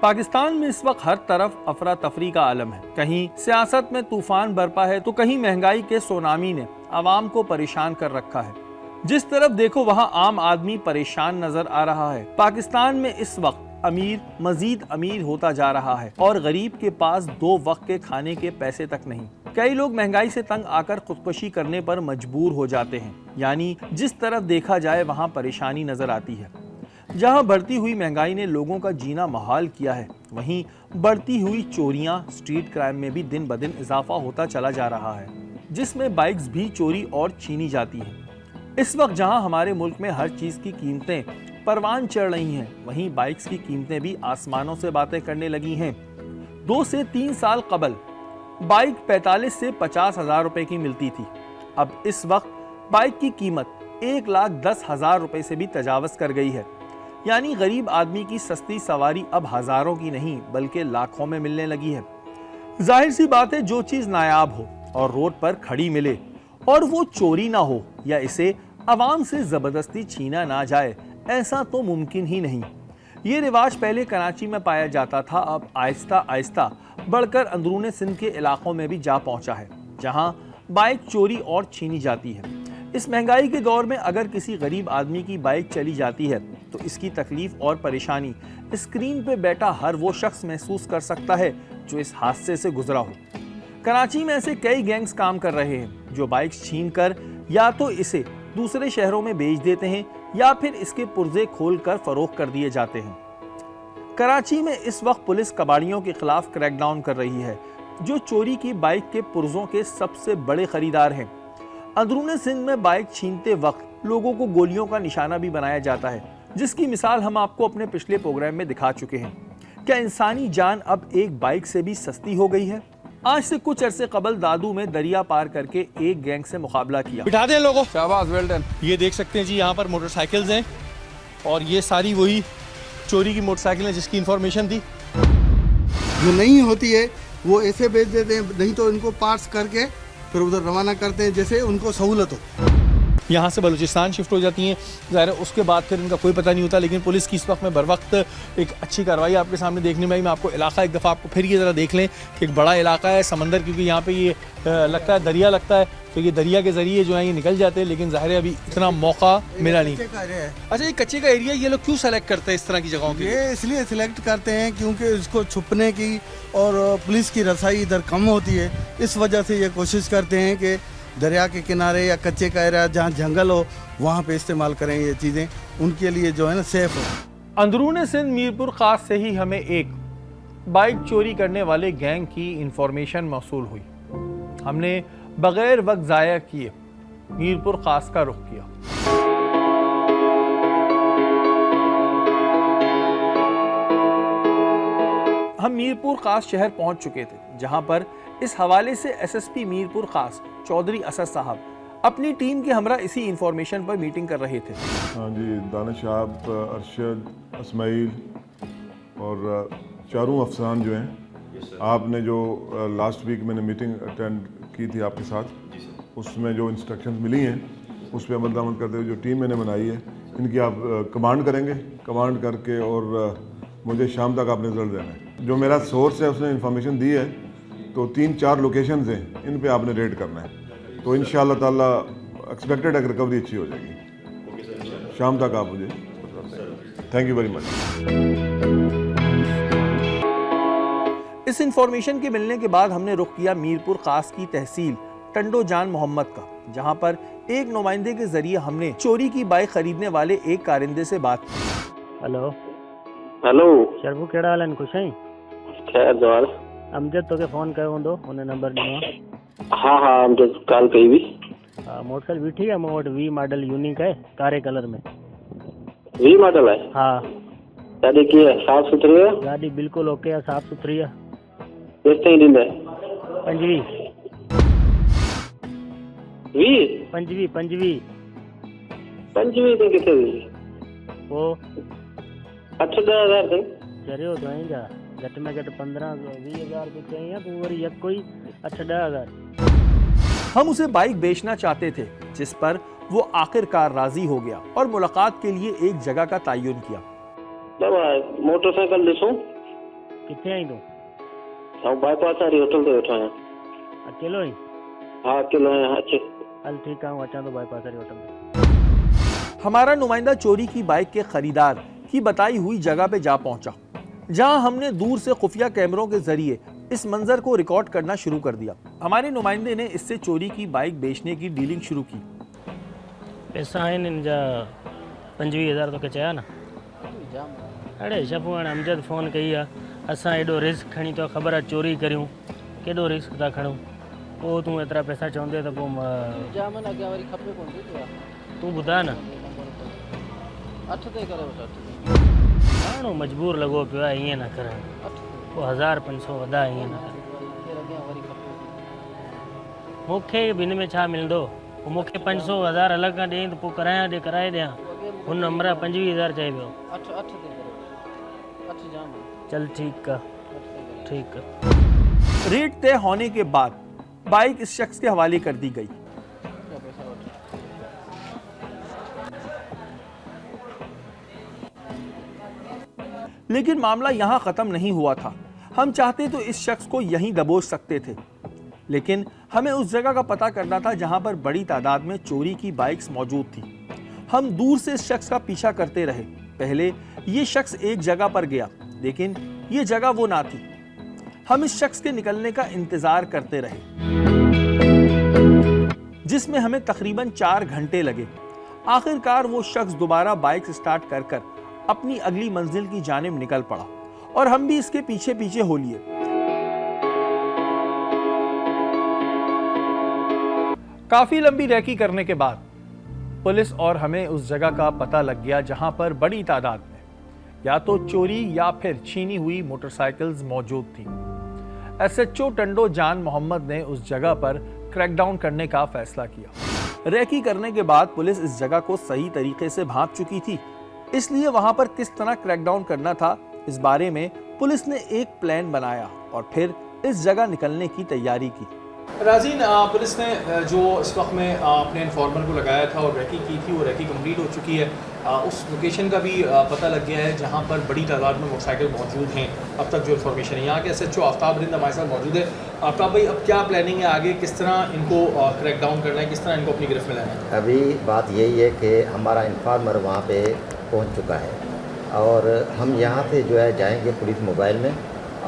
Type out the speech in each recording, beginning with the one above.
पाकिस्तान में इस वक्त हर तरफ अफरा तफरी का आलम है। कहीं सियासत में तूफान बरपा है तो कहीं महंगाई के सुनामी ने आवाम को परेशान कर रखा है। जिस तरफ देखो वहां आम आदमी परेशान नजर आ रहा है। पाकिस्तान में इस वक्त अमीर मजीद अमीर होता जा रहा है और गरीब के पास 2 वक्त के खाने के पैसे तक नहीं। कई लोग महंगाई से तंग आकर खुदकुशी करने पर मजबूर हो जाते हैं। यानी जिस तरफ देखा जाए वहां परेशानी नजर आती है। जहां बढ़ती हुई महंगाई ने लोगों का जीना मुहाल किया है, वहीं बढ़ती हुई चोरियां, स्ट्रीट क्राइम में भी दिन ब दिन इजाफा होता चला जा रहा है, जिसमें बाइक्स भी चोरी और छीनी जाती हैं। इस वक्त जहां हमारे मुल्क में हर चीज की कीमतें परवान चढ़ रही हैं, वहीं बाइक्स की कीमतें भी आसमानों से बातें करने लगी हैं। 2 से 3 साल कबल बाइक 45 से 50 हजार रुपए की मिलती थी। अब इस वक्त बाइक की कीमत 1,10,000 रुपए से भी तजावज कर गई है। यानी गरीब आदमी की सस्ती सवारी अब हजारों की नहीं बल्कि लाखों में मिलने लगी है। जाहिर सी बात है, जो चीज नायाब हो और रोड पर खड़ी मिले और वो चोरी ना हो या इसे आवाम से जबरदस्ती छीना ना जाए, ऐसा तो मुमकिन ही नहीं। ये रिवाज पहले कराची में पाया जाता था, अब आहिस्ता आहिस्ता बढ़कर अंदरूनी सिंध के इलाकों में भी जा पहुंचा है, जहां बाइक चोरी और छीनी जाती है। इस महंगाई के दौर में अगर किसी गरीब आदमी की बाइक चली जाती है तो इसकी तकलीफ और परेशानी स्क्रीन पे बैठा हर वो शख्स महसूस कर सकता है जो इस हादसे से गुजरा हो। कराची में ऐसे कई गैंग्स काम कर रहे हैं जो बाइक्स छीन कर या तो इसे दूसरे शहरों में बेच देते हैं या फिर इसके पुर्जे खोलकर फरोख्त कर दिए जाते हैं। कराची में इस वक्त पुलिस कबाड़ियों के खिलाफ क्रैकडाउन कर रही है, जो चोरी की बाइक के पुर्जों के सबसे बड़े खरीदार हैं। अंदरूनी सिंध में बाइक छीनते वक्त लोगों को गोलियों का निशाना भी बनाया जाता है, जिसकी मिसाल हम आपको अपने पिछले प्रोग्राम में दिखा चुके हैं। क्या इंसानी जान अब एक बाइक से भी सस्ती हो गई है? आज से कुछ अरसे कबल दादू में दरिया पार करके एक गैंग से मुकाबला किया। बिठा दें लोगों। शाबाश, वेल डन। ये देख सकते हैं जी, यहाँ पर मोटरसाइकिल्स हैं और ये सारी वही चोरी की मोटरसाइकिल है जिसकी इंफॉर्मेशन थी। जो नहीं होती है वो ऐसे बेच देते हैं, नहीं तो इनको पार्ट्स करके फिर उधर रवाना करते हैं जैसे उनको सहूलत हो। यहाँ से बलूचिस्तान शिफ्ट हो जाती हैं, ज़ाहिर है उसके बाद फिर इनका कोई पता नहीं होता। लेकिन पुलिस की इस वक्त में बर वक्त एक अच्छी कार्रवाई आपके सामने देखने में आई। मैं आपको इलाका एक दफ़ा आपको फिर ये ज़रा देख लें कि एक बड़ा इलाका है समंदर, क्योंकि यहाँ पे ये लगता है दरिया लगता है, तो ये दरिया के ज़रिए जो है ये निकल जाते हैं, लेकिन ज़ाहिर है अभी इतना मौका मिला नहीं। अच्छा, ये कच्चे का एरिया ये लोग क्यों सेलेक्ट करते हैं इस तरह की जगहों के? ये इसलिए सिलेक्ट करते हैं क्योंकि इसको छुपने की और पुलिस की रसाई इधर कम होती है। इस वजह से ये कोशिश करते हैं कि दरिया के किनारे या कच्चे का एरिया जहाँ जंगल हो वहाँ पे इस्तेमाल करें ये चीज़ें, उनके लिए जो है ना सेफ हो। अंदरूनी सिंध मीरपुर खास से ही हमें एक बाइक चोरी करने वाले गैंग की इंफॉर्मेशन मौसूल हुई। हमने बगैर वक्त ज़ाया किए मीरपुर खास का रुख किया। हम मीरपुर खास शहर पहुंच चुके थे, जहां पर इस हवाले से एसएसपी मीरपुर खास चौधरी असद साहब अपनी टीम के हमरा इसी इंफॉर्मेशन पर मीटिंग कर रहे थे। हाँ जी, दानिश साहब, अरशद, इस्माइल और चारों अफसरान जो हैं, आपने जो लास्ट वीक मैंने मीटिंग अटेंड की थी आपके साथ, उसमें जो इंस्ट्रक्शंस मिली हैं उस पर अमल दरामद करते हुए जो टीम मैंने बनाई है, इनकी आप कमांड करेंगे। कमांड करके और मुझे शाम तक आपने रिजल्ट देना है। जो मेरा सोर्स है उसने इन्फॉर्मेशन दी है, तो 3-4 लोकेशंस हैं, इन पे आपने रेड करना है। तो इंशाअल्लाह ताला एक्सपेक्टेड है रिकवरी अच्छी हो जाएगी। शाम तक आप मुझे। Thank you very much. इस इंफॉर्मेशन के मिलने के बाद हमने रुख किया मीरपुर खास की तहसील टंडो जान मोहम्मद का, जहां पर एक नुमाइंदे के जरिए हमने चोरी की बाइक खरीदने वाले एक कारिंदे से बात की। हेलो हेलो शर्बू केड़ा हाल है? खुश हैं? खैर जवाल अमजद तो के फोन कयो हूंदो, उन्हें नंबर ॾिनो। हाँ हाँ हम तो कॉल कई भी। मोटरसाइकिल बीठी है मूं वटि 20 मॉडल यूनिक है, कारे कलर में। 20 मॉडल है? हाँ। गाड़ी की है? साफ सुथरी है? गाड़ी बिल्कुल ओके है, साफ सुथरी है। किस ताईं ॾींदे? 25 ते किथे ॾींदी? पोइ 8-10 हज़ार ताईं चरियो तो आहीं जा, घटि में घटि 15-20 हज़ार रुपये चाहिए, पोइ वरी यक कोई 8-10 हज़ार। हम उसे बाइक बेचना चाहते थे, जिस पर वो आखिरकार राजी हो गया और मुलाकात के लिए एक जगह का तयन किया। मोटरसाइकिल ॾिसूं? किथे आई तू बाईपास वारी होटल ते वेठो आहियां। अकेलो ही हाँ अकेलो आहियां। अचे हल ठीक है अचां तो बाईपास वारी होटल में। हमारा नुमाइंदा चोरी की बाइक के खरीदार की बताई हुई जगह पे जा पहुंचा, जहां हमने दूर से खुफिया कैमरों के जरिए इस मंजर को रिकॉर्ड करना शुरू कर दिया। हमारे नुमाइंदे ने इससे चोरी की बाइक बेचने की डीलिंग शुरू की। पैसा आहिनि हिन जा 25,000 तोखे चया न। अड़े शफ़ू हाणे अमजद फ़ोन कई आहे, असां एॾो रिस्क खणी तो ख़बर आहे चोरी करियूं, केॾो रिस्क था खणूं, पोइ तूं एतिरा पैसा चवंदे त पोइ तूं ॿुधाए न। माण्हू मजबूर लॻो पियो आहे, ईअं न करणु, पोइ 1,500 वधा, ईअं न कर। मूंखे हिन में छा मिलंदो, पोइ मूंखे 500 1000 अलॻि खां ॾेई त पोइ कराए ॾियां। हुन नंबर 25,000 चए पियो। चल ठीक है, ठीक है। रेट तय होने के बाद बाइक इस शख्स के हवाले कर दी गई। लेकिन मामला यहां खत्म नहीं हुआ था। हम चाहते तो इस शख्स को यहीं दबोच सकते थे, लेकिन हमें उस जगह का पता करना था जहां पर बड़ी तादाद में चोरी की बाइक्स मौजूद थी। हम दूर से इस शख्स का पीछा करते रहे। पहले ये शख्स एक जगह पर गया, लेकिन ये जगह वो ना थी। हम इस शख्स के निकलने का इंतजार करते रहे, जिसमें हमें तकरीबन 4 घंटे लगे। आखिरकार वो शख्स दोबारा बाइक स्टार्ट कर अपनी अगली मंजिल की जानिब निकल पड़ा और हम भी इसके पीछे पीछे हो लिए। काफी लंबी रेकी करने के बाद पुलिस और हमें उस जगह का पता लग गया जहां पर बड़ी तादाद में या तो चोरी या फिर छीनी हुई मोटरसाइकिल्स मौजूद थी। एसएचओ टंडो जान मोहम्मद ने उस जगह पर क्रैकडाउन करने का फैसला किया। रेकी करने के बाद पुलिस इस जगह को सही तरीके से भांप चुकी थी, इसलिए वहां पर किस तरह क्रैकडाउन करना था इस बारे में पुलिस ने एक प्लान बनाया और फिर इस जगह निकलने की तैयारी की। राजीन, पुलिस ने जो इस वक्त में अपने इन्फॉर्मर को लगाया था और रेकी की थी, वो रेकी कंप्लीट हो चुकी है। उस लोकेशन का भी पता लग गया है जहां पर बड़ी तादाद में मोटरसाइकिल मौजूद हैं। अब तक जो इन्फॉर्मेशन है, यहाँ के एसएचओ आफ्ताब रिंद हमारे साथ मौजूद है। आफ्ताब भाई, अब क्या प्लानिंग है आगे, किस तरह इनको क्रैक डाउन करना है, किस तरह इनको अपनी गिरफ्त में लाना है? अभी बात यही है कि हमारा इन्फॉर्मर वहाँ पे पहुँच चुका है और हम यहाँ से जो है जाएंगे पुलिस मोबाइल में,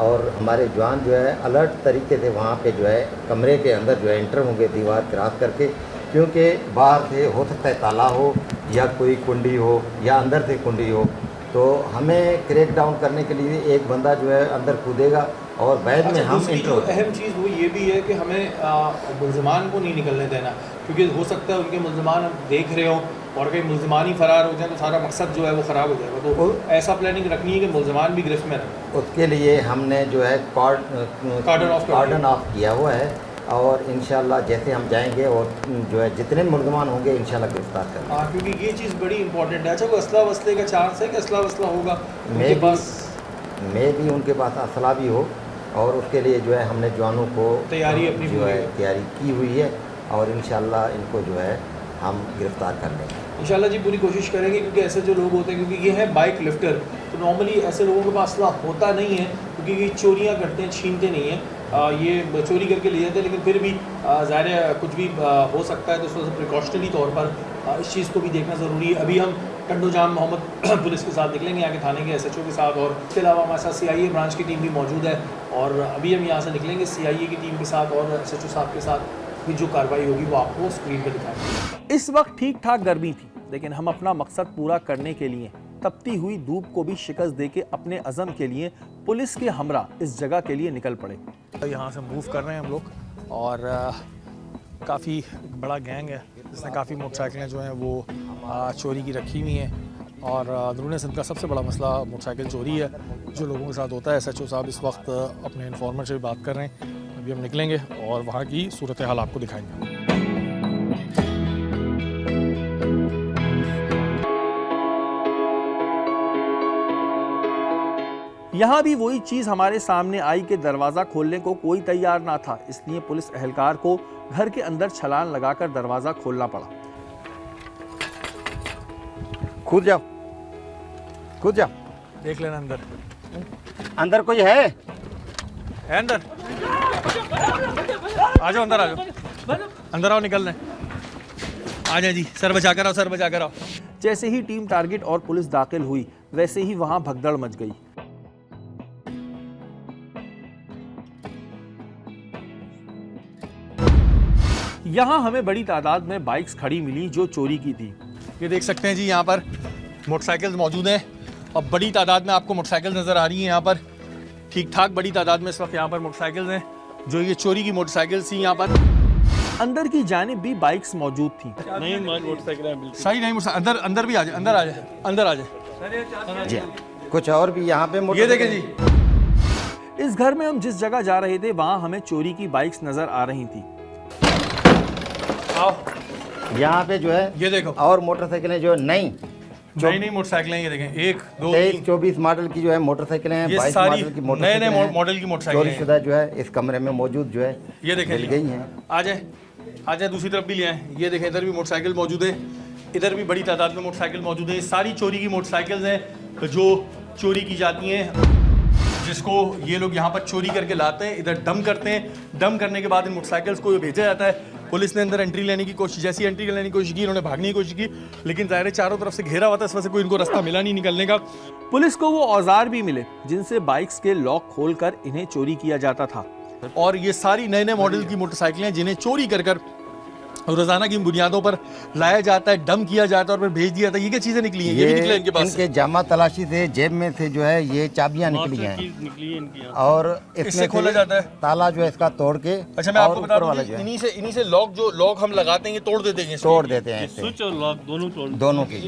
और हमारे जवान जो है अलर्ट तरीके से वहाँ पे जो है कमरे के अंदर जो है एंटर होंगे दीवार क्रॉस करके, क्योंकि बाहर से हो सकता है ताला हो या कोई कुंडी हो या अंदर से कुंडी हो, तो हमें क्रैक डाउन करने के लिए एक बंदा जो है अंदर कूदेगा और बाद में हम जो अहम चीज़ वो ये भी है कि हमें मुल्ज़िमान को नहीं निकलने देना, क्योंकि हो सकता है उनके मुल्ज़िमान हम देख रहे हो और कहीं मुल्ज़िमान ही फ़रार हो जाए तो सारा मकसद जो है वो ख़राब हो जाएगा। तो ऐसा प्लानिंग रखनी है कि मुल्ज़िमान भी गिरफ्त में रहें। उसके लिए हमने जो है कार्डन ऑफ किया हुआ है और इंशाल्लाह जैसे हम जाएंगे और जो है जितने मुल्ज़िमान होंगे इंशाल्लाह गिरफ्तार करेंगे। हाँ, क्योंकि ये चीज़ बड़ी इंपॉर्टेंट है। अच्छा, कोई असला वसले का चांस है कि असला वसला होगा उनके पास? भी उनके पास असला भी हो, और उसके लिए जो है हमने जवानों को तैयारी अपनी जो है तैयारी की हुई है और इंशाल्लाह इनको जो है हम गिरफ्तार कर लेंगे इंशाल्लाह जी। पूरी कोशिश करेंगे, क्योंकि ऐसे जो लोग होते हैं, क्योंकि ये है बाइक लिफ्टर, तो नॉर्मली ऐसे लोगों के पास असला होता नहीं है, क्योंकि ये चोरियाँ करते हैं, छीनते नहीं हैं। ये चोरी करके ले जाते हैं, लेकिन फिर भी ज़ाहिर है कुछ भी हो सकता है, तो उसमें प्रिकॉशनरी तौर पर इस चीज़ को भी देखना ज़रूरी है। अभी हम टंडो जान मोहम्मद पुलिस के साथ निकलेंगे, यहाँ के थाने के एसएचओ के साथ, और इसके अलावा हमारे साथ सीआईए ब्रांच की टीम भी मौजूद है, और अभी हम यहाँ से निकलेंगे सीआईए की टीम के साथ और एसएचओ साहब के साथ, भी जो कार्रवाई होगी वो आपको स्क्रीन पर दिखाएंगे। इस वक्त ठीक ठाक गर्मी थी, लेकिन हम अपना मकसद पूरा करने के लिए तपती हुई धूप को भी शिकस्त देके अपने अज़म के लिए पुलिस के हमरा इस जगह के लिए निकल पड़े। यहाँ से मूव कर रहे हैं हम लोग, और काफ़ी बड़ा गैंग है जिसने काफ़ी मोटरसाइकिलें जो हैं वो चोरी की रखी हुई हैं, और अंदरूनी सिंध का सबसे बड़ा मसला मोटरसाइकिल चोरी है जो लोगों के साथ होता है। एसएचओ साहब इस वक्त अपने इन्फॉर्मर से भी बात कर रहे हैं। अभी हम निकलेंगे और वहाँ की सूरत हाल आपको दिखाएंगे। यहाँ भी वही चीज हमारे सामने आई कि दरवाजा खोलने को कोई तैयार ना था, इसलिए पुलिस एहलकार को घर के अंदर छलांग लगाकर दरवाजा खोलना पड़ा। कूद जाओ, कूद जाओ। देख लेना अंदर। अंदर कोई है? है अंदर? आ जाओ अंदर, आ जाओ अंदर, आओ निकल रहे हैं। आ जाए जी, सर बचा कर आओ, सर बचा कर आओ। जैसे ही टीम टारगेट और पुलिस दाखिल हुई वैसे ही वहां भगदड़ मच गई। यहां हमें बड़ी तादाद में बाइक्स खड़ी मिली जो चोरी की थी। ये देख सकते हैं जी, यहाँ पर मोटरसाइकिल मौजूद हैं और बड़ी तादाद में आपको मोटरसाइकिल नज़र आ रही है यहाँ पर। ठीक ठाक बड़ी तादाद में इस वक्त यहाँ पर मोटरसाइकिल हैं जो ये चोरी की मोटरसाइकिल थी यहाँ पर। अंदर की जानिब भी बाइक्स मौजूद थी। नहीं मोटरसाइकिल सही नहीं, अंदर अंदर भी आ जाए, अंदर आ जाए, अंदर आ जाए जी कुछ और भी यहाँ पे ये देखें जी। इस घर में हम जिस जगह जा रहे थे वहां हमें चोरी की बाइक्स नजर आ रही थी। आओ यहाँ पे जो है ये देखो, और मोटरसाइकिलें जो नई नई मोटरसाइकिलें ये देखें, 1 2 23 24 मॉडल की जो है मोटरसाइकिलें हैं, ये 22 सारी मॉडल की नए मोटरसाइकिलें नए हैं, मॉडल की मोटरसाइकिलें हैं। चोरीशुदा जो है इस कमरे में मौजूद जो है ये देखें मिल गई हैं। आ जाए, आ जाए, दूसरी तरफ भी ले आए। ये देखें, इधर भी मोटरसाइकिल मौजूद है, इधर भी बड़ी तादाद में मोटरसाइकिल मौजूद है। ये सारी चोरी की मोटरसाइकिल्स हैं जो चोरी की जाती हैं, जिसको ये लोग यहाँ पर चोरी करके लाते हैं, इधर डम करते हैं। डम करने के बाद इन मोटरसाइकिल्स को भेजा जाता है। पुलिस ने अंदर एंट्री लेने की कोशिश, जैसी एंट्री लेने की कोशिश की, इन्होंने भागने की कोशिश की, लेकिन ज़ाहिर है चारों तरफ से घेरा हुआ था, इस वजह से कोई इनको रास्ता मिला नहीं निकलने का। पुलिस को वो औजार भी मिले जिनसे बाइक्स के लॉक खोलकर इन्हें चोरी किया जाता था। और ये सारी नए नए मॉडल की मोटरसाइकिलें जिन्हें चोरी कर कर रोजाना की बुनियादों पर लाया जाता है, डम किया जाता है और फिर भेज दिया जाता है। ये क्या चीजें निकली हैं? ये भी निकले इनके पास। इनके जामा तलाशी से जेब में से जो है ये चाबियां निकली हैं और इससे इसमें खोला जाता है। ताला जो है इसका तोड़ के अच्छा, मैं आपको बता दूं वाला कि जो है इन्हीं से लॉक जो लॉक हम लगाते हैं ये तोड़ देते हैं, तोड़ देते हैं। स्विच और लॉक दोनों की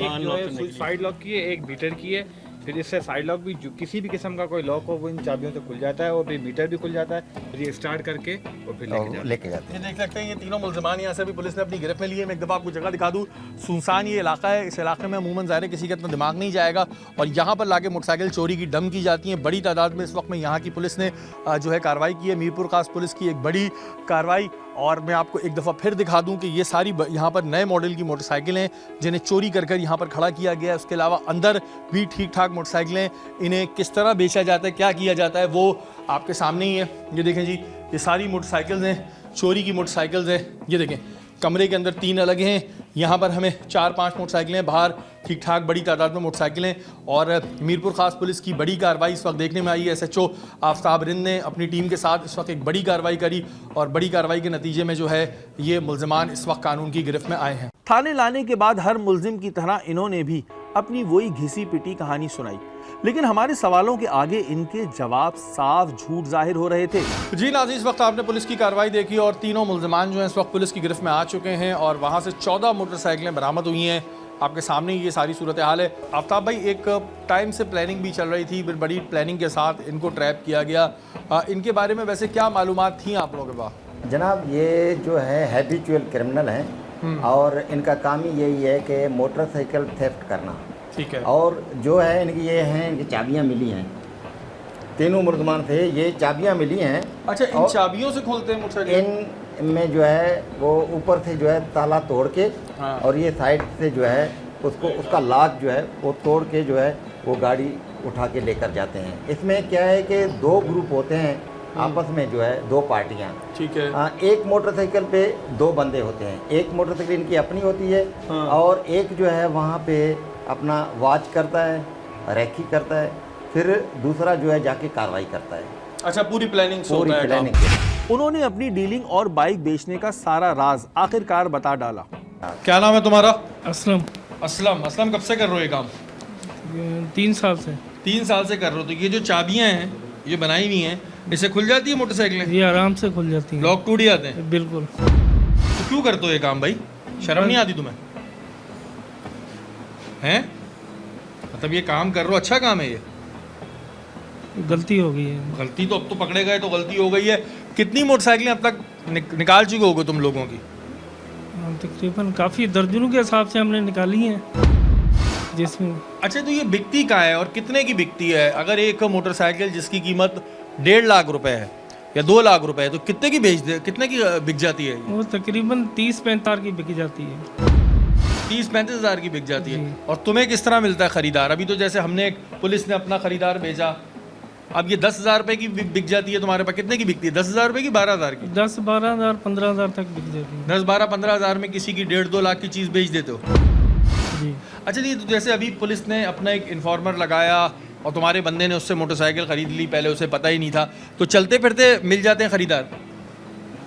साइड लॉक की है, एक मीटर की है, फिर इससे साइड लॉक भी किसी भी किस्म का कोई लॉक हो वो इन चाबियों से खुल जाता है और फिर मीटर भी खुल जाता है। फिर ये स्टार्ट करके और फिर लेके जाते हैं। ये देख सकते हैं, ये तीनों मुल्ज़िमान यहाँ से भी पुलिस ने अपनी गिरफ्त में लिए। मैं एक दफ़ा आपको जगह दिखा दूँ, सुनसान ये इलाका है, इस इलाके में अमूमन ज़ाहिर किसी का इतना दिमाग नहीं जाएगा और यहाँ पर लाके मोटरसाइकिल चोरी की डम की जाती हैं बड़ी तादाद में। इस वक्त में यहाँ की पुलिस ने जो है कार्रवाई की है, मीरपुर खास पुलिस की एक बड़ी कार्रवाई। और मैं आपको एक दफ़ा फिर दिखा दूं कि ये सारी यहाँ पर नए मॉडल की मोटरसाइकिलें जिन्हें चोरी कर कर यहाँ पर खड़ा किया गया है। उसके अलावा अंदर भी ठीक ठाक मोटरसाइकिलें, इन्हें किस तरह बेचा जाता है, क्या किया जाता है, वो आपके सामने ही है। ये देखें जी, ये सारी मोटरसाइकिल्स हैं, चोरी की मोटरसाइकिल्स हैं। ये देखें, कमरे के अंदर 3 अलग हैं, यहाँ पर हमें 4-5 मोटरसाइकिलें, बाहर ठीक ठाक बड़ी तादाद में मोटरसाइकिलें। और मीरपुर खास पुलिस की बड़ी कार्रवाई इस वक्त देखने में आई है। SHO आफ्ताब रिंद ने अपनी टीम के साथ इस वक्त एक बड़ी कार्रवाई करी और बड़ी कार्रवाई के नतीजे में जो है ये मुल्ज़िमान इस वक्त कानून की गिरफ्त में आए हैं। थाने लाने के बाद हर मुल्जिम की तरह इन्होंने भी अपनी वही घिसी पिटी कहानी सुनाई, लेकिन हमारे सवालों के आगे इनके जवाब साफ झूठ जाहिर हो रहे थे। जी नाज़रीन, इस वक्त आपने पुलिस की कार्रवाई देखी और तीनों मुल्ज़िमान जो हैं इस वक्त पुलिस की गिरफ्त में आ चुके हैं और वहाँ से 14 मोटरसाइकिलें बरामद हुई हैं। आपके सामने ये सारी सूरत हाल है। आफ्ताब भाई, एक टाइम से प्लानिंग भी चल रही थी, फिर बड़ी प्लानिंग के साथ इनको ट्रैप किया गया। इनके बारे में वैसे क्या मालूमात थी आप लोगों के पास? जनाब, ये जो है हैबिचुअल क्रिमिनल हैं और इनका काम ही यही है कि मोटरसाइकिल थेफ्ट करना। ठीक है। और जो है इनकी ये हैं, इनकी चाबियां मिली हैं, तीनों मुल्ज़िमान से ये चाबियां मिली हैं। अच्छा, इन चाबियों से खोलते हैं मोटरसाइकिल? इनमें जो है वो ऊपर से जो है ताला तोड़ के और ये साइड से जो है उसका लॉक जो है वो तोड़ के जो है वो गाड़ी उठा के लेकर जाते हैं। इसमें क्या है कि 2 ग्रुप होते हैं आपस में, जो है 2 पार्टियां। ठीक है। एक मोटरसाइकिल पे 2 बंदे होते हैं, एक मोटरसाइकिल इनकी अपनी होती है और एक जो है वहाँ पे अपना वॉच करता है, रेकी करता है, फिर दूसरा जो है जाके कार्रवाई करता है। अच्छा, पूरी प्लानिंग से पूरी होता है काम। प्लानिंग। उन्होंने अपनी डीलिंग और बाइक बेचने का सारा राज आखिरकार बता डाला। क्या नाम है तुम्हारा? असलम। असलम, कब से कर रहे हो ये काम? 3 साल से। 3 साल से कर रहे हो। तो ये जो चाबियां हैं ये बनाई हुई हैं, इससे खुल जाती है मोटरसाइकिलें? ये आराम से खुल जाती हैं। लॉक टूट जाते हैं? बिल्कुल। तो क्यों करते हो ये काम भाई? शर्म नहीं आती तुम्हें? हैं? मतलब ये काम कर रहे हो, अच्छा काम है ये? गलती हो गई है। गलती तो अब तो पकड़े गए तो गलती हो गई है। कितनी मोटरसाइकिलें अब तक निकाल चुके होगे तुम लोगों की? तकरीबन काफ़ी दर्जनों के हिसाब से हमने निकाली हैं जिसमें। अच्छा, तो ये बिकती कहाँ है और कितने की बिकती है? अगर एक मोटरसाइकिल जिसकी कीमत 1.5 लाख रुपए है या 2 लाख रुपए है तो कितने की कितने की बिक जाती है? वो तकरीबन 30-35 की बिक जाती है। 30-35 हज़ार की बिक जाती है। और तुम्हें किस तरह मिलता है खरीदार? अभी तो जैसे हमने पुलिस ने अपना खरीदार भेजा, अब ये 10,000 रुपए की बिक जाती है तुम्हारे पास, कितने की बिकती है? 10,000 रुपए की 12,000 की? 10-12 हज़ार 15 हज़ार तक बिक जाती है 10-12-15 हज़ार में किसी की 1.5-2 लाख की चीज़ बेच देते हो। जी। अच्छा जी, तो जैसे अभी पुलिस ने अपना एक इन्फॉर्मर लगाया और तुम्हारे बंदे ने उससे मोटरसाइकिल ख़रीद ली, पहले उसे पता ही नहीं था, तो चलते फिरते मिल जाते हैं ख़रीदार?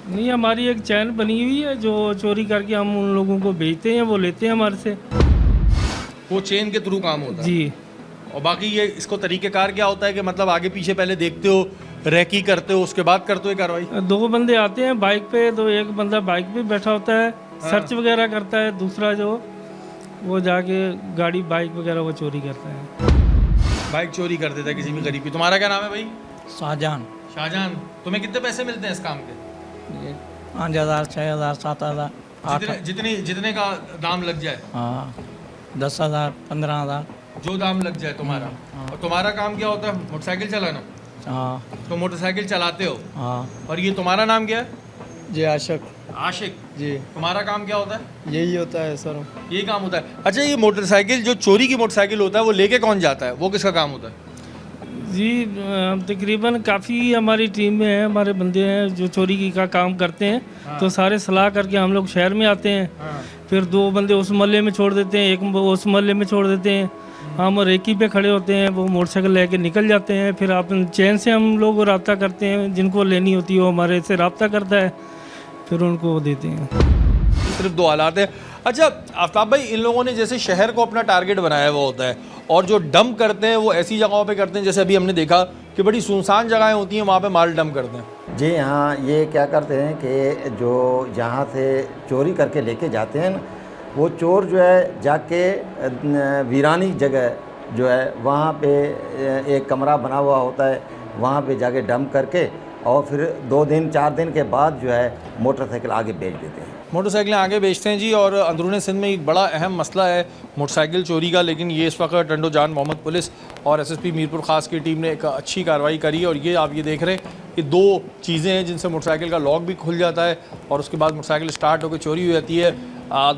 नहीं, हमारी एक चैन बनी हुई है जो चोरी करके हम उन लोगों को बेचते हैं, वो लेते हैं हमारे से। वो चेन के थ्रू काम होता है? जी। और बाकी ये इसको तरीक़ेकार क्या होता है कि मतलब आगे पीछे पहले देखते हो, रेकी करते हो, उसके बाद करते हो कार्रवाई? 2 बंदे आते हैं बाइक पे, तो एक बंदा बाइक पे बैठा होता है, सर्च वगैरह करता है, दूसरा जो वो जाके गाड़ी बाइक वगैरह वो चोरी करता है। बाइक चोरी कर देता है किसी भी गरीब की। तुम्हारा क्या नाम है भाई? शाहजहान। शाहजहान, तुम्हें कितने पैसे मिलते हैं इस काम के? 5,000 6,000 7,000 जितने का दाम लग जाए? हाँ, 10,000 15,000। जो दाम लग जाए तुम्हारा। और तुम्हारा काम क्या होता है? मोटरसाइकिल चलाना? हाँ। तो मोटरसाइकिल चलाते हो? हाँ। और ये तुम्हारा नाम क्या है? जी आशिक। आशिक जी। तुम्हारा काम क्या होता है? यही होता है सर। यही काम होता है। अच्छा, ये मोटरसाइकिल जो चोरी की मोटरसाइकिल होता है वो लेके कौन जाता है, वो किसका काम होता है? जी, तकरीबन काफ़ी हमारी टीम में है, हमारे बंदे हैं जो चोरी की का काम करते हैं। हाँ। तो सारे सलाह करके हम लोग शहर में आते हैं। हाँ। फिर 2 बंदे उस मोहल्ले में छोड़ देते हैं, एक उस मोहल्ले में छोड़ देते हैं। हम रेकी पे खड़े होते हैं, वो मोटरसाइकिल लेके निकल जाते हैं। फिर आप चैन से हम लोग रब्ता करते हैं, जिनको लेनी होती है वो हमारे से रब्ता करता है, फिर उनको देते हैं। सिर्फ 2 हालात है। अच्छा आफ्ताब भाई, इन लोगों ने जैसे शहर को अपना टारगेट बनाया हुआ होता है और जो डंप करते हैं वो ऐसी जगहों पे करते हैं, जैसे अभी हमने देखा कि बड़ी सुनसान जगहें होती हैं, वहाँ पे माल डंप करते हैं। जी हाँ, ये क्या करते हैं कि जो जहाँ से चोरी करके लेके जाते हैं, वो चोर जो है जाके वीरानी जगह जो है वहाँ पे एक कमरा बना हुआ होता है, वहाँ पे जाके डंप करके और फिर 2 दिन 4 दिन के बाद जो है मोटरसाइकिल आगे बेच देते हैं। मोटरसाइकिलें आगे बेचते हैं जी। और अंदरूनी सिंध में एक बड़ा अहम मसला है मोटरसाइकिल चोरी का, लेकिन ये इस वक्त टंडो जान मोहम्मद पुलिस और एसएसपी मीरपुर ख़ास की टीम ने एक अच्छी कार्रवाई करी है। और ये आप ये देख रहे हैं कि 2 चीज़ें हैं जिनसे मोटरसाइकिल का लॉक भी खुल जाता है और उसके बाद मोटरसाइकिल स्टार्ट होकर चोरी हो जाती है।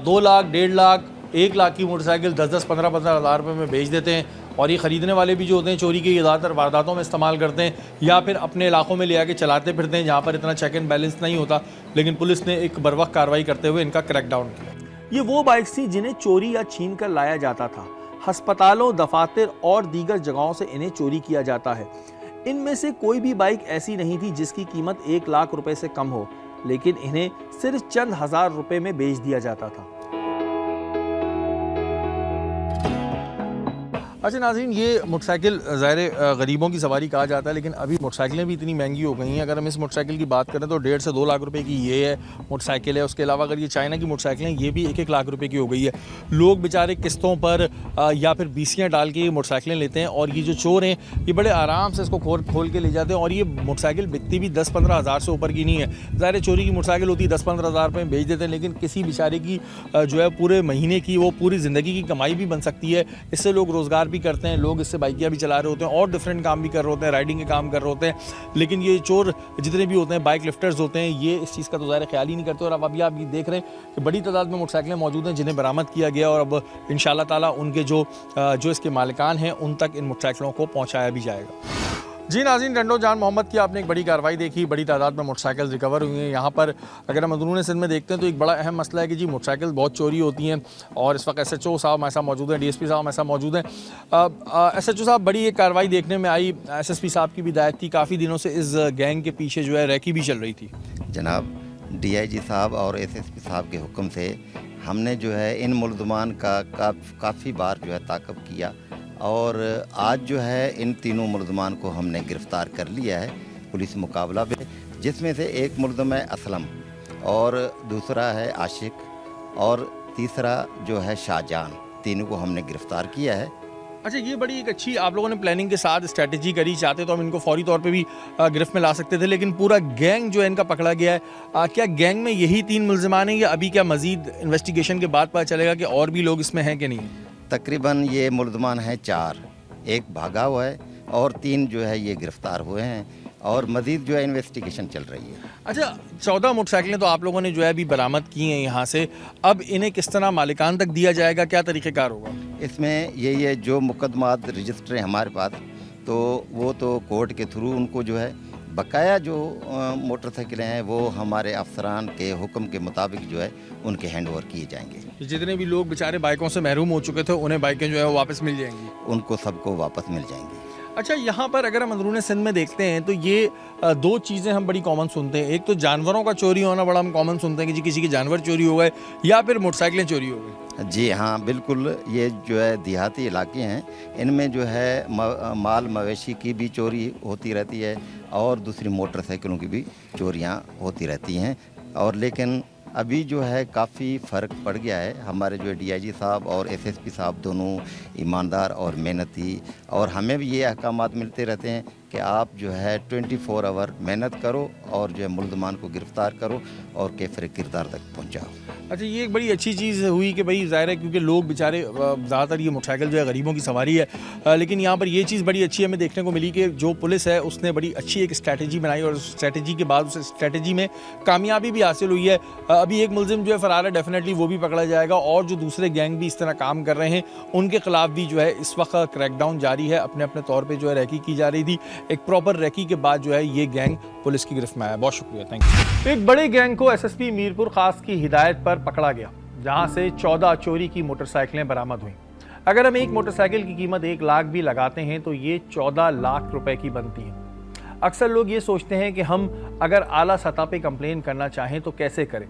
2 लाख 1.5 लाख 1 लाख की मोटरसाइकिल 10-10 15-15 हज़ार रुपये में बेच देते हैं। और ये ख़रीदने वाले भी जो होते हैं चोरी के ज़्यादातर वारदातों में इस्तेमाल करते हैं या फिर अपने इलाकों में ले आके चलाते फिरते हैं जहाँ पर इतना चेक एंड बैलेंस नहीं होता। लेकिन पुलिस ने एक बरवक्त कार्रवाई करते हुए इनका क्रैकडाउन किया। ये वो बाइक्स थी जिन्हें चोरी या छीन कर लाया जाता था। अस्पतालों, दफातर और दीगर जगहों से इन्हें चोरी किया जाता है। इनमें से कोई भी बाइक ऐसी नहीं थी जिसकी कीमत 1 लाख रुपए से कम हो, लेकिन इन्हें सिर्फ चंद हज़ार रुपए में बेच दिया जाता था। अच्छा नाज़रीन, ये मोटरसाइकिल ज़ाहिर गरीबों की सवारी कहा जाता है, लेकिन अभी मोटरसाइकिलें भी इतनी महंगी हो गई हैं। अगर हम इस मोटरसाइकिल की बात करें तो 1.5 से 2 लाख रुपए की ये है मोटरसाइकिल है। उसके अलावा अगर ये चाइना की मोटरसाइकिलें, ये भी 1-1 लाख रुपए की हो गई है। लोग बेचारे किस्तों पर या फिर बीसियाँ डाल के ये मोटरसाइकिलें लेते हैं और ये जो चोर हैं ये बड़े आराम से इसको खोल के ले जाते हैं। और ये मोटरसाइकिल बिकती भी 10-15 हज़ार से ऊपर की नहीं है। ज़ाहिर चोरी की मोटरसाइकिल होती है 10-15 हज़ार रुपये में बेच देते हैं, लेकिन किसी बेचारे की जो है पूरे महीने की, वो पूरी ज़िंदगी की कमाई भी बन सकती है। इससे लोग रोज़गार भी करते हैं, लोग इससे बाइकियाँ भी चला रहे होते हैं और डिफरेंट काम भी कर रहे होते हैं, राइडिंग के काम कर रहे होते हैं। लेकिन ये चोर जितने भी होते हैं, बाइक लिफ्टर्स होते हैं, ये इस चीज़ का तो ज़ाहिर ख्याल ही नहीं करते। और अब अभी आप ये देख रहे हैं कि बड़ी तादाद में मोटरसाइकिलें मौजूद हैं जिन्हें बरामद किया गया और अब इंशाअल्लाह ताला उनके जो इसके मालिकान हैं उन तक इन मोटरसाइकिलों को पहुँचाया भी जाएगा। जी नाज़रीन, टंडो जान मोहम्मद की आपने एक बड़ी कार्रवाई देखी, बड़ी तादाद में मोटरसाइकिल रिकवर हुई हैं। यहाँ पर अगर हम अंदरूनी सिंध में देखते हैं तो एक बड़ा अहम मसला है कि जी मोटरसाइकिल बहुत चोरी होती हैं। और इस वक्त SHO साहब हमारे साथ मौजूद हैं, DSP साहब हमारे साथ मौजूद हैं। SHO साहब, बड़ी एक कार्रवाई देखने में आई, SSP साहब की भी हिदायत थी, काफ़ी दिनों से इस गैंग के पीछे जो है रैकी भी चल रही थी। जनाब DIG साहब और SSP साहब के हुक्म से हमने जो है इन मुलज़मान का काफ़ी बार जो है ताक़ब किया और आज जो है इन तीनों मुलज़मान को हमने गिरफ़्तार कर लिया है पुलिस मुकाबला में, जिसमें से एक मुलज़म है असलम और दूसरा है आशिक और तीसरा जो है शाहजहान। तीनों को हमने गिरफ़्तार किया है। अच्छा, ये बड़ी एक अच्छी आप लोगों ने प्लानिंग के साथ स्ट्रैटेजी करी। चाहते तो हम इनको फौरी तौर पे भी गिरफ्त में ला सकते थे, लेकिन पूरा गैंग जो है इनका पकड़ा गया है। क्या गैंग में यही 3 मुलज़मान हैं या अभी क्या मज़ीद इन्वेस्टिगेशन के बाद पता चलेगा कि और भी लोग इसमें हैं कि नहीं? तकरीबन ये मुलज़मान हैं 4, एक भागा हुआ है और 3 जो है ये गिरफ़्तार हुए हैं और मज़ीद जो है इन्वेस्टिगेशन चल रही है। अच्छा, 14 मोटरसाइकिलें तो आप लोगों ने जो है अभी बरामद की हैं यहाँ से, अब इन्हें किस तरह मालिकान तक दिया जाएगा, क्या तरीक़ेकार होगा? इसमें ये जो मुकदमात रजिस्टर हैं हमारे पास, तो वो तो कोर्ट के थ्रू उनको जो है बकाया जो मोटरसाइकिलें हैं वो हमारे अफसरान के हुक्म के मुताबिक जो है उनके हैंड ओवर किए जाएंगे। जितने भी लोग बेचारे बाइकों से महरूम हो चुके थे उन्हें बाइकें जो है वो वापस मिल जाएंगी। उनको सबको वापस मिल जाएंगी। अच्छा, यहाँ पर अगर हम अंदरूनी सिंध में देखते हैं तो ये दो चीज़ें हम बड़ी कॉमन सुनते हैं। एक तो जानवरों का चोरी होना बड़ा हम कॉमन सुनते हैं कि जी किसी के जानवर चोरी हो गए या फिर मोटरसाइकिलें चोरी हो गई। जी हाँ, बिल्कुल। ये जो है देहाती इलाके हैं, इनमें जो है माल मवेशी की भी चोरी होती रहती है और दूसरी मोटरसाइकिलों की भी चोरियाँ होती रहती हैं। और लेकिन अभी जो है काफ़ी फ़र्क पड़ गया है। हमारे जो डीआईजी साहब और एसएसपी साहब दोनों ईमानदार और मेहनती, और हमें भी ये अहकामात मिलते रहते हैं कि आप जो है 24 आवर मेहनत करो और जो है मुल्ज़मान को गिरफ़्तार करो और कैफ़र किरदार तक पहुँचाओ। अच्छा, ये एक बड़ी अच्छी चीज़ हुई कि भाई ज़ाहिर है क्योंकि लोग बेचारे ज़्यादातर ये मोटरसाइकिल जो है गरीबों की सवारी है, लेकिन यहाँ पर ये चीज़ बड़ी अच्छी हमें देखने को मिली कि जो पुलिस है उसने बड़ी अच्छी एक स्ट्रैटेजी बनाई और उस स्ट्रैटेजी के बाद उस स्ट्रैटेजी में कामयाबी भी हासिल हुई है। अभी एक मुलजिम जो है फ़रार है, डेफिनेटली वो भी पकड़ा जाएगा और जो दूसरे गैंग भी इस तरह काम कर रहे हैं उनके खिलाफ भी जो है इस वक्त क्रैकडाउन जारी है। अपने अपने तौर पर जो है रैकी की जा रही थी। एक प्रॉपर रैकी के बाद जो है ये गैंग पुलिस की गिरफ्त में आया। बहुत शुक्रिया, थैंक यू। एक बड़े गैंग को एसएसपी मीरपुर खास की हिदायत पर पकड़ा गया, जहां से 14 चोरी की मोटरसाइकिलें बरामद हुई। अगर हम एक मोटरसाइकिल की कीमत 1 लाख भी लगाते हैं तो ये 14 लाख रुपए की बनती है। अक्सर लोग ये सोचते हैं कि हम अगर आला सतह पे कंप्लेन करना चाहें तो कैसे करें।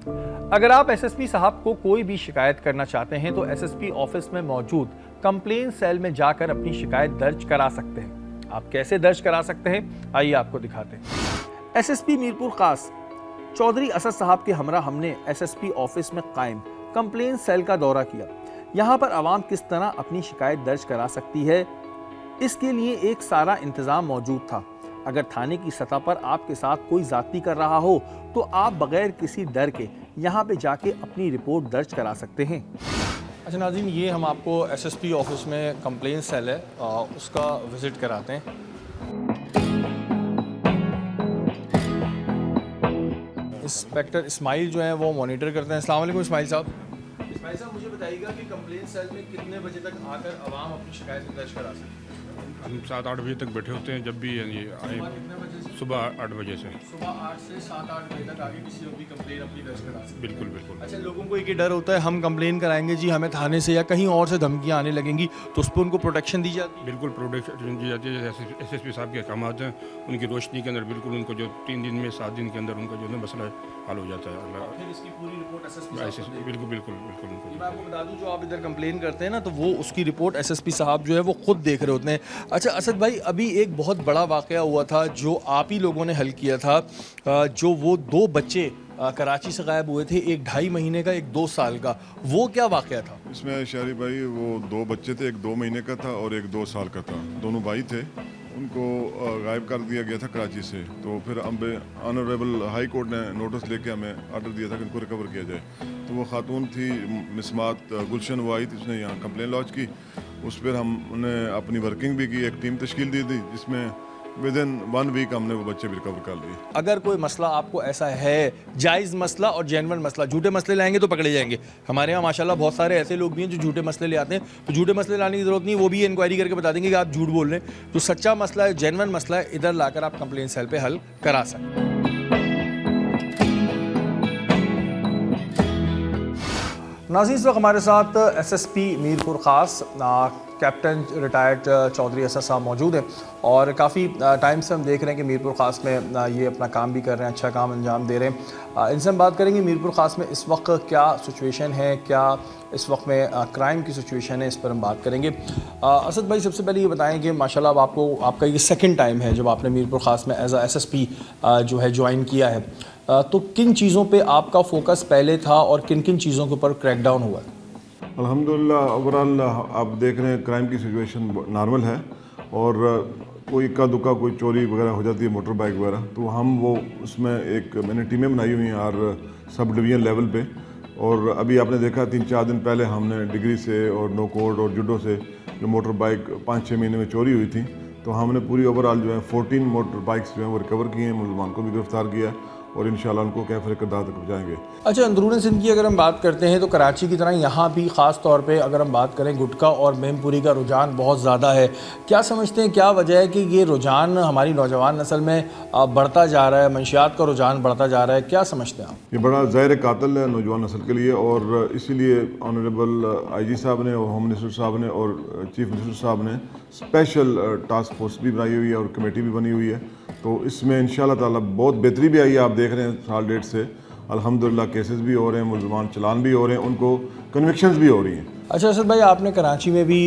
अगर आप एसएसपी साहब को कोई भी शिकायत करना चाहते हैं तो एसएसपी ऑफिस में मौजूद कंप्लेन सेल में जाकर अपनी शिकायत दर्ज करा सकते हैं। आप कैसे दर्ज करा सकते हैं, आइए आपको दिखाते हैं। एसएसपी मीरपुर खास चौधरी असद साहब के हमरा हमने एसएसपी ऑफिस में कायम कंप्लेन सेल का दौरा किया। यहाँ पर आवाम किस तरह अपनी शिकायत दर्ज करा सकती है, इसके लिए एक सारा इंतजाम मौजूद था। अगर थाने की सतह पर आपके साथ कोई जाती कर रहा हो तो आप बगैर किसी डर के यहाँ पे जाके अपनी रिपोर्ट दर्ज करा सकते हैं। अच्छा नाज़रीन, ये हम आपको एसएसपी ऑफिस में कंप्लेन सेल है उसका विजिट कराते हैं। इंस्पेक्टर इस्माइल जो है वो मॉनिटर करते हैं। अस्सलाम वालेकुम इस्माइल साहब। इस्माइल साहब, मुझे बताइएगा कि कंप्लेन सेल में कितने बजे तक आकर आवाम अपनी शिकायत दर्ज करा सकते हैं? हम 7-8 बजे तक बैठे होते हैं, जब भी यानी आए सुबह 8 बजे से। सुबह 8 से 7-8 बजे तक आगे किसी भी कंप्लेन अपनी दर्ज करा सकते हैं? बिल्कुल बिल्कुल। अच्छा, लोगों को एक ही डर होता है हम कंप्लेन कराएंगे जी, हमें थाने से या कहीं और से धमकियां आने लगेंगी, तो उस पर उनको प्रोटेक्शन दी जाती है? बिल्कुल प्रोटेक्शन दी जाती है। जैसे एसएसपी साहब के अहकाम हैं उनकी रोशनी के अंदर बिल्कुल उनको जो 3 दिन में 7 दिन के अंदर उनका जो है मसला हल हो जाता है। फिर इसकी पूरी रिपोर्ट एसएसपी बिल्कुल बिल्कुल बिल्कुल। मैं आपको बता दूं, जो आप इधर कंप्लेन करते हैं ना, तो वो उसकी रिपोर्ट एसएसपी साहब जो है वो खुद देख रहे होते हैं। अच्छा असद भाई, अभी एक बहुत बड़ा वाकया हुआ था जो आप ही लोगों ने हल किया था, जो वो 2 बच्चे कराची से गायब हुए थे, एक 2.5 महीने का, एक 2 साल का, वो क्या वाकया था? इसमें शारी भाई वो 2 बच्चे थे, एक 2 महीने का था और एक 2 साल का था। दोनों भाई थे, उनको गायब कर दिया गया था कराची से। तो फिर ऑनरेबल हाई कोर्ट ने नोटिस लेके हमें ऑर्डर दिया था कि इनको रिकवर किया जाए। तो वो खातून थी मिसमात गुलशन, वो आई थी, उसने यहाँ कंप्लेन लॉन्च की। उस पर हमने अपनी वर्किंग भी की, एक टीम तश्कील दी थी जिसमें विदिन 1 वीक हमने वो बच्चे भी रिकवर कर लिए। अगर कोई मसला आपको ऐसा है, जायज़ मसला और जेन्युइन मसला, झूठे मसले लाएंगे तो पकड़े जाएंगे। हमारे यहाँ माशाल्लाह बहुत सारे ऐसे लोग भी हैं जो झूठे मसले ले आते हैं, तो झूठे मसले लाने की ज़रूरत नहीं, वो भी इंक्वायरी करके बता देंगे कि आप झूठ बोल रहे हैं। तो सच्चा मसला है, जेन्युइन मसला है, इधर लाकर आप कंप्लेन सेल पे हल करा सकते हैं। नाज़रीन, इस वक्त हमारे साथ एसएसपी मीरपुर खास कैप्टन रिटायर्ड चौधरी असद साहब मौजूद हैं और काफ़ी टाइम से हम देख रहे हैं कि मीरपुर खास में ये अपना काम भी कर रहे हैं, अच्छा काम अंजाम दे रहे हैं। इनसे हम बात करेंगे मीरपुर खास में इस वक्त क्या सिचुएशन है, क्या इस वक्त में क्राइम की सिचुएशन है, इस पर हम बात करेंगे। असद भाई, सबसे पहले ये बताएं कि माशाल्लाह अब आपका ये 2nd टाइम है जब आपने मीरपुर खास में एज एसएसपी जो है ज्वाइन किया है, तो किन चीज़ों पे आपका फोकस पहले था और किन किन चीज़ों के ऊपर क्रैकडाउन हुआ? अल्हम्दुलिल्लाह, ओवरऑल आप देख रहे हैं क्राइम की सिचुएशन नॉर्मल है और कोई इक्का दुक्का कोई चोरी वगैरह हो जाती है, मोटर बाइक वगैरह, तो हम वो उसमें मैंने टीमें बनाई हुई हैं और सब डिवीज़न लेवल पे। और अभी आपने देखा 3-4 दिन पहले हमने डिग्री से और नो कोड और जुडो से जो मोटर बाइक 5-6 महीने में चोरी हुई थी, तो हमने पूरी ओवरऑल जो है 14 मोटर बाइक्स जो हैं वो रिकवर किए हैं, मुलजमान को भी गिरफ्तार किया और इंशाल्लाह उनको कैफर किरदार तक पहुँचाएँगे। अच्छा, अंदरून सिंध की अगर हम बात करते हैं तो कराची की तरह यहाँ भी ख़ास तौर पे अगर हम बात करें गुटखा और मेमपुरी का रुझान बहुत ज़्यादा है। क्या समझते हैं, क्या वजह है कि ये रुझान हमारी नौजवान नस्ल में बढ़ता जा रहा है, मंशियात का रुझान बढ़ता जा रहा है, क्या समझते हैं आप? ये बड़ा ज़ाहिर कातिल है नौजवान नस्ल के लिए, और इसीलिए ऑनरेबल आईजी साहब ने और होम मिनिस्टर साहब ने और चीफ मिनिस्टर साहब ने स्पेशल टास्क फोर्स भी बनाई हुई है और कमेटी भी बनी हुई है। तो इसमें इंशाल्लाह ताला बहुत बेहतरी भी आई है। आप देख रहे हैं साल डेढ़ से अल्हम्दुलिल्लाह केसेस भी हो रहे हैं, मुलजमान चलान भी हो रहे हैं, उनको कन्विक्शंस भी हो रही हैं। अच्छा असद भाई, आपने कराची में भी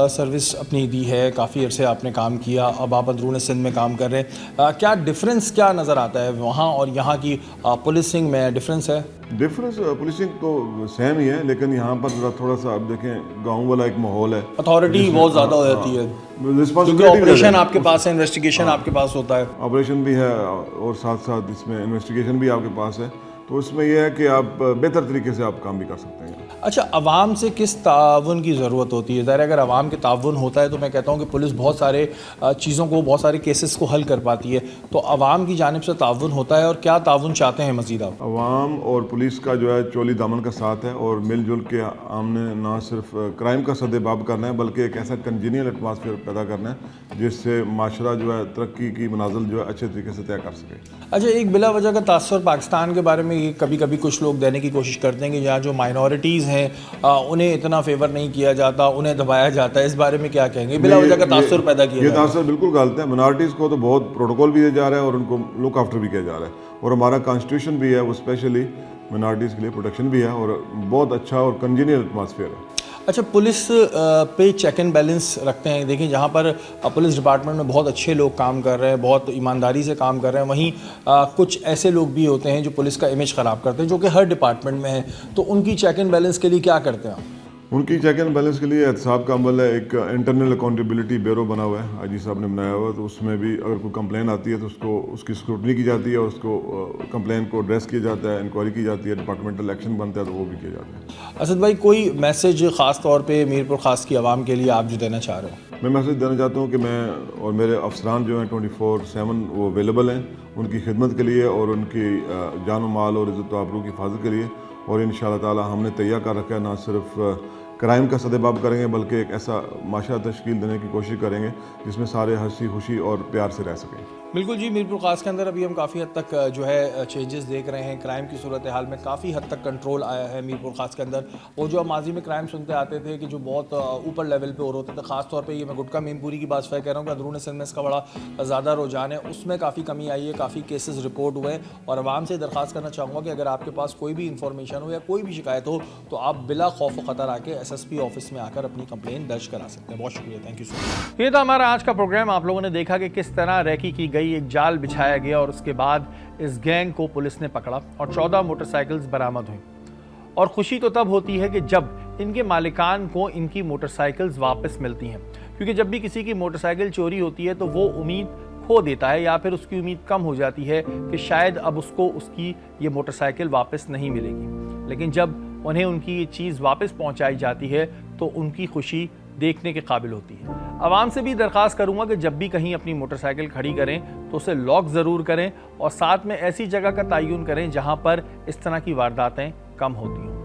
सर्विस अपनी दी है, काफ़ी अरसे आपने काम किया, अब आप अंदरून सिंध में काम कर रहे हैं। क्या डिफरेंस क्या नज़र आता है वहाँ और यहाँ की पुलिसिंग में? डिफरेंस है? डिफरेंस पुलिसिंग तो सेम ही है, लेकिन यहाँ पर थोड़ा सा आप देखें गाँव वाला एक माहौल है, अथॉरिटी बहुत ज़्यादा हो जाती है, क्योंकि ऑपरेशन आपके पास है, इन्वेस्टिगेशन आपके पास होता है। ऑपरेशन भी है और साथ साथ इसमें इन्वेस्टिगेशन भी आपके पास है, तो इसमें यह है कि आप बेहतर तरीके से आप काम भी कर सकते हैं। अच्छा, अवाम से किस ताउन की ज़रूरत होती है? ज़ाहिर अगर अवाम के ताउन होता है तो मैं कहता हूँ कि पुलिस बहुत सारे चीज़ों को, बहुत सारे केसेस को हल कर पाती है। तो अवाम की जानिब से ताउन होता है, और क्या ताउन चाहते हैं मज़ीद आप? अवाम और पुलिस का जो है चोली दामन का साथ है, और मिलजुल के हमने ना सिर्फ क्राइम का सदेबाब करना है बल्कि एक ऐसा कंजीनियल एटमॉस्फेयर पैदा करना है जिससे माशरा जो है तरक्की की मनाजिल जो है अच्छे तरीके से तय कर सके। अच्छा, एक बिला वजह का तासुर पाकिस्तान के बारे में कभी कभी कुछ लोग देने की कोशिश करते हैं कि यहाँ जो माइनॉरिटीज़ हैं उन्हें इतना फेवर नहीं किया जाता, उन्हें दबाया जाता है, इस बारे में क्या कहेंगे? बिला वजह का तासुर पैदा किया, ये तासुर बिल्कुल गलत है। माइनॉरिटीज़ को तो बहुत प्रोटोकॉल भी दिया जा रहा है और उनको लुक आफ्टर भी किया जा रहा है, और हमारा कॉन्स्टिट्यूशन भी है वो स्पेशली माइनॉरिटीज़ के लिए प्रोटेक्शन भी है, और बहुत अच्छा और कंजीनियल एटमॉस्फेयर है। अच्छा, पुलिस पे चेक एंड बैलेंस रखते हैं। देखिए, जहाँ पर पुलिस डिपार्टमेंट में बहुत अच्छे लोग काम कर रहे हैं, बहुत ईमानदारी से काम कर रहे हैं, वहीं कुछ ऐसे लोग भी होते हैं जो पुलिस का इमेज ख़राब करते हैं, जो कि हर डिपार्टमेंट में है। तो उनकी चेक एंड बैलेंस के लिए क्या करते हैं आप? उनकी चेक एंड बैलेंस के लिए एहतसाब का अमल है, एक इंटरनल अकाउंटेबिलिटी ब्यूरो बना हुआ है, आईजी साहब ने बनाया हुआ है। तो उसमें भी अगर कोई कंप्लेन आती है तो उसको उसकी स्क्रूटनी की जाती है, और उसको कंप्लेन को एड्रेस किया जाता है, इंक्वायरी की जाती है, डिपार्टमेंटल एक्शन बनता है तो वो भी किया जाता है। असद भाई, कोई मैसेज ख़ास तौर पे मीरपुर ख़ास की आवाम के लिए आप जो देना चाह रहे हो? मैं मैसेज देना चाहता हूँ कि मैं और मेरे अफसरान जो हैं 24/7 वो अवेलेबल हैं उनकी खिदमत के लिए और उनकी जान माल और इज़्ज़त आबरू की हिफाजत के लिए। और इंशाअल्लाह ताला हमने तैयार कर रखा है, ना सिर्फ क्राइम का सदेबाब करेंगे बल्कि एक ऐसा माशरा तश्कील देने की कोशिश करेंगे जिसमें सारे हंसी खुशी और प्यार से रह सकें। बिल्कुल जी, मीरपुर खास के अंदर अभी हम काफ़ी हद तक जो है चेंजेस देख रहे हैं। क्राइम की सूरत हाल में काफ़ी हद तक कंट्रोल आया है मीरपुर खास के अंदर। वो जो माजी में क्राइम सुनते आते थे कि जो बहुत ऊपर लेवल पे हो रहे थे, ख़ास तौर पे ये मैं गुटखा मेमपुरी की बात कह रहा हूँ कि अंदरून सिंध में इसका बड़ा ज़्यादा रुझान है, उसमें काफ़ी कमी आई है, काफ़ी केसेस रिपोर्ट हुए हैं। और आवाम से दरख्वास्त करना चाहूँगा कि अगर आपके पास कोई भी इंफॉर्मेशन हो या कोई भी शिकायत हो तो आप बिला खौफ व ख़तर आके SSP ऑफिस में आकर अपनी कंप्लेन दर्ज करा सकते हैं। बहुत शुक्रिया, थैंक यू सो मच। ये था हमारा आज का प्रोग्राम। आप लोगों ने देखा कि किस तरह रैकी की गई, एक जाल बिछाया गया और उसके बाद इस गैंग को पुलिस ने पकड़ा और 14 मोटरसाइकिल्स बरामद हुई। और खुशी तो तब होती है कि जब इनके मालिकान को इनकी मोटरसाइकिल्स वापस मिलती हैं, क्योंकि जब भी किसी की मोटरसाइकिल चोरी होती है तो वो उम्मीद खो देता है या फिर उसकी उम्मीद कम हो जाती है कि शायद अब उसको उसकी ये मोटरसाइकिल वापस नहीं मिलेगी। लेकिन जब उन्हें उनकी ये चीज़ वापस पहुंचाई जाती है तो उनकी खुशी देखने के काबिल होती है। आवाम से भी दरख्वास्त करूंगा कि जब भी कहीं अपनी मोटरसाइकिल खड़ी करें तो उसे लॉक ज़रूर करें और साथ में ऐसी जगह का तयन करें जहां पर इस तरह की वारदातें कम होती हों।